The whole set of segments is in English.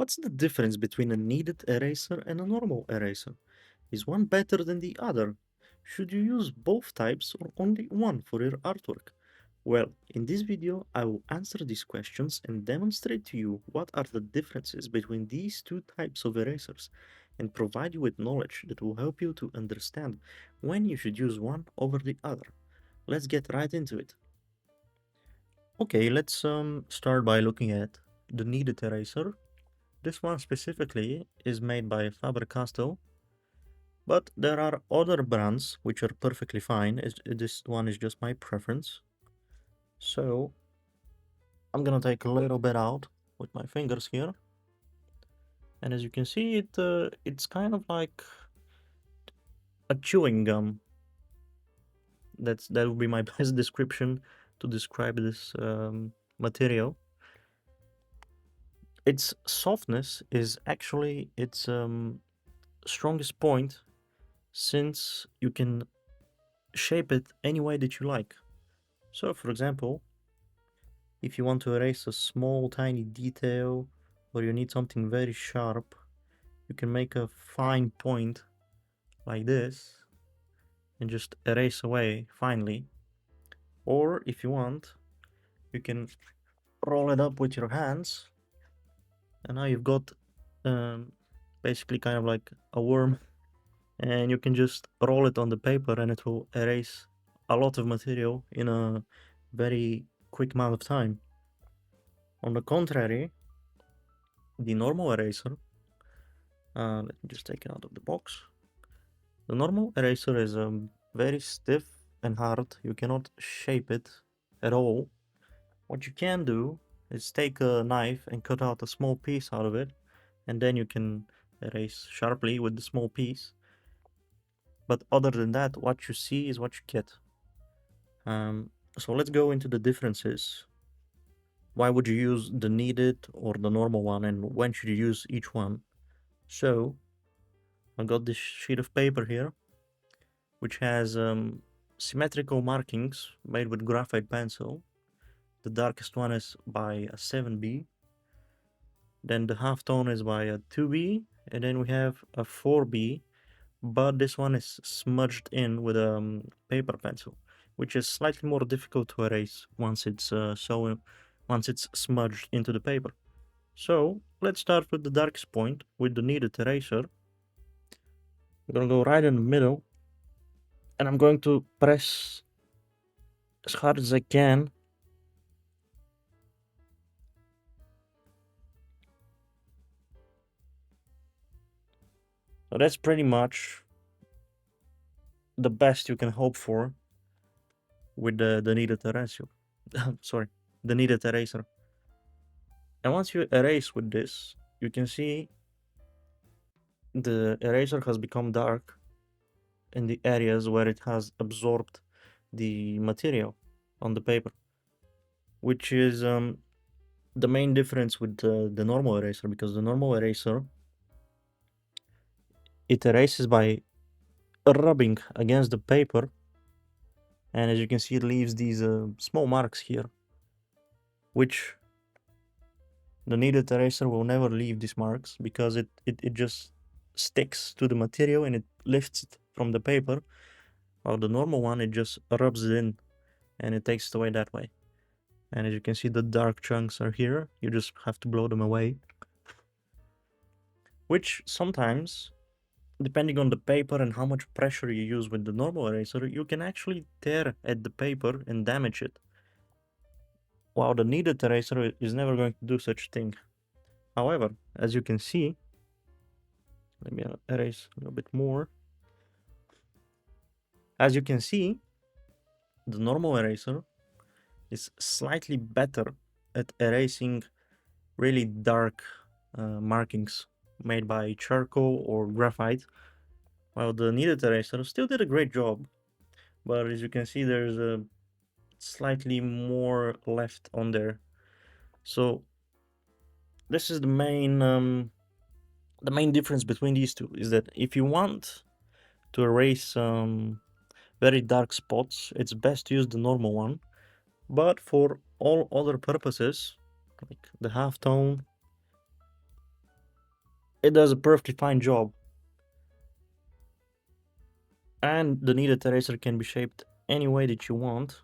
What's the difference between a kneaded eraser and a normal eraser? Is one better than the other? Should you use both types or only one for your artwork? Well, in this video, I will answer these questions and demonstrate to you what are the differences between these two types of erasers and provide you with knowledge that will help you to understand when you should use one over the other. Let's get right into it. Okay, let's start by looking at the kneaded eraser. This one specifically is made by Faber-Castell, but there are other brands which are perfectly fine. This one is just my preference. So I'm gonna take a little bit out with my fingers here, and as you can see, it's kind of like a chewing gum. That would be my best description to describe this material. Its softness is actually its strongest point, since you can shape it any way that you like. So, for example, if you want to erase a small tiny detail or you need something very sharp, you can make a fine point like this and just erase away finely. Or if you want, you can roll it up with your hands, and now you've got um, basically kind of like a worm, and you can just roll it on the paper and it will erase a lot of material in a very quick amount of time. On the contrary, the normal eraser, let me just take it out of the box. The normal eraser is very stiff and hard. You cannot shape it at all. What you can do is take a knife and cut out a small piece out of it, and then you can erase sharply with the small piece. But other than that, what you see is what you get. So let's go into the differences. Why would you use the kneaded or the normal one, and when should you use each one? So I got this sheet of paper here, which has symmetrical markings made with graphite pencil. The darkest one is by a 7B, then the halftone is by a 2B, and then we have a 4B, but this one is smudged in with a paper pencil, which is slightly more difficult to erase once it's once it's smudged into the paper. So let's start with the darkest point with the kneaded eraser. I'm gonna go right in the middle, and I'm going to press as hard as I can. So that's pretty much the best you can hope for with the kneaded eraser. Sorry, the kneaded eraser. And once you erase with this, you can see the eraser has become dark in the areas where it has absorbed the material on the paper, which is the main difference with the normal eraser, because the normal eraser, it erases by rubbing against the paper, and as you can see, it leaves these small marks here, which the kneaded eraser will never leave these marks, because it just sticks to the material and it lifts it from the paper, while the normal one, it just rubs it in and it takes it away that way. And as you can see, the dark chunks are here. You just have to blow them away, which sometimes, depending on the paper and how much pressure you use with the normal eraser, you can actually tear at the paper and damage it, while the kneaded eraser is never going to do such thing. However, as you can see, let me erase a little bit more. As you can see, the normal eraser is slightly better at erasing really dark markings made by charcoal or graphite, while the kneaded eraser still did a great job, but as you can see, there's a slightly more left on there. So this is the main difference between these two, is that if you want to erase very dark spots, it's best to use the normal one. But for all other purposes, like the halftone it does a perfectly fine job. And the kneaded eraser can be shaped any way that you want.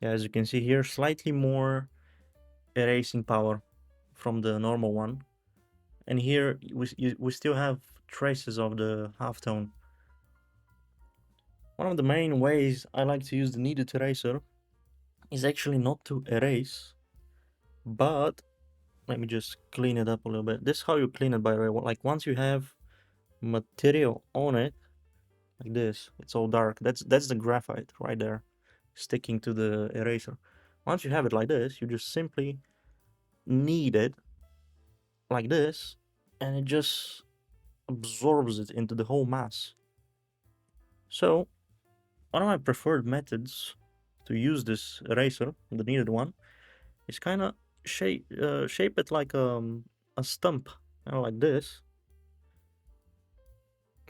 Yeah, as you can see here, slightly more erasing power from the normal one. And here we still have traces of the halftone. One of the main ways I like to use the kneaded eraser is actually not to erase, but let me just clean it up a little bit. This is how you clean it, by the way. Like once you have material on it, like this, it's all dark. That's the graphite right there, sticking to the eraser. Once you have it like this, you just simply knead it like this, and it just absorbs it into the whole mass. So one of my preferred methods to use this eraser, the kneaded one, is kind of shape it like a stump, like this,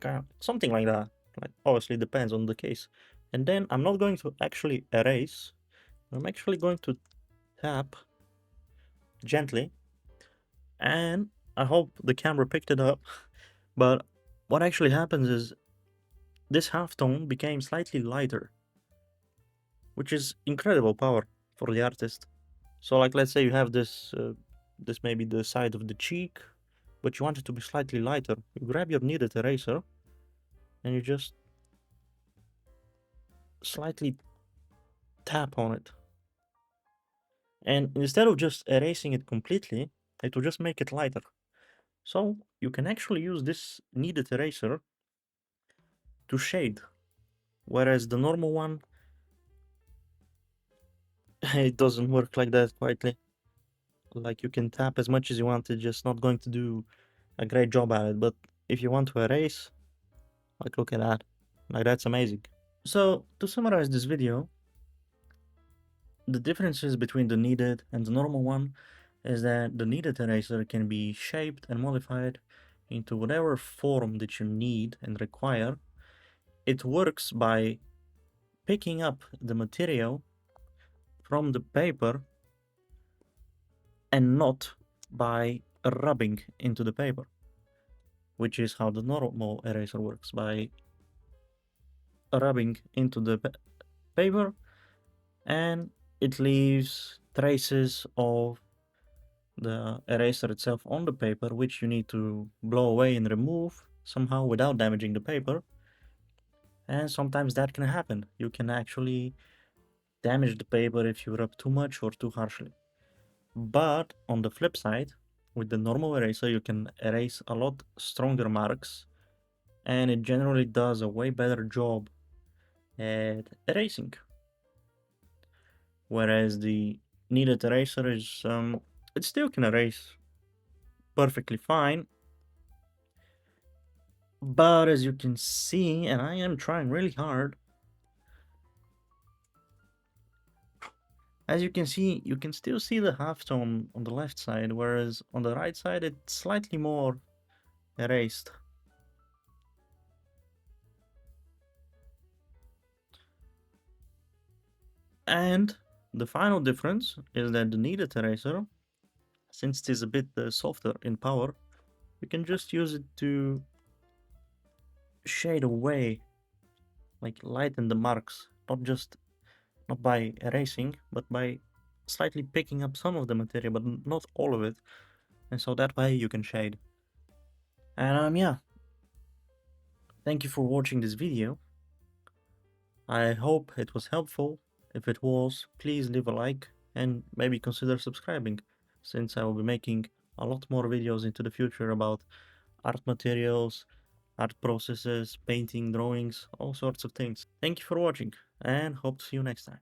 kind of something like that. Like obviously depends on the case. And then I'm not going to actually erase. I'm actually going to tap gently, and I hope the camera picked it up. But what actually happens is this halftone became slightly lighter, which is incredible power for the artist. So like let's say you have this may be the side of the cheek, but you want it to be slightly lighter. You grab your kneaded eraser and you just slightly tap on it. And instead of just erasing it completely, it will just make it lighter. So you can actually use this kneaded eraser to shade, whereas the normal one, it doesn't work like that quietly. Like you can tap as much as you want, it's just not going to do a great job at it. But if you want to erase, like look at that, like that's amazing. So to summarize this video, the differences between the kneaded and the normal one is that the kneaded eraser can be shaped and modified into whatever form that you need and require. It works by picking up the material from the paper and not by rubbing into the paper, which is how the normal eraser works, by rubbing into the paper, and it leaves traces of the eraser itself on the paper, which you need to blow away and remove somehow without damaging the paper. And sometimes that can happen. You can actually damage the paper if you rub too much or too harshly. But on the flip side, with the normal eraser, you can erase a lot stronger marks, and it generally does a way better job at erasing. Whereas the kneaded eraser is, it still can erase perfectly fine, but as you can see, and I am trying really hard, as you can see, you can still see the halftone on the left side, whereas on the right side it's slightly more erased. And the final difference is that the kneaded eraser, since it is a bit softer in power, you can just use it to shade away, like lighten the marks, not by erasing, but by slightly picking up some of the material, but not all of it. And so that way you can shade. And yeah, thank you for watching this video. I hope it was helpful. If it was, please leave a like and maybe consider subscribing, since I will be making a lot more videos into the future about art materials, art processes, painting, drawings, all sorts of things. Thank you for watching, and hope to see you next time.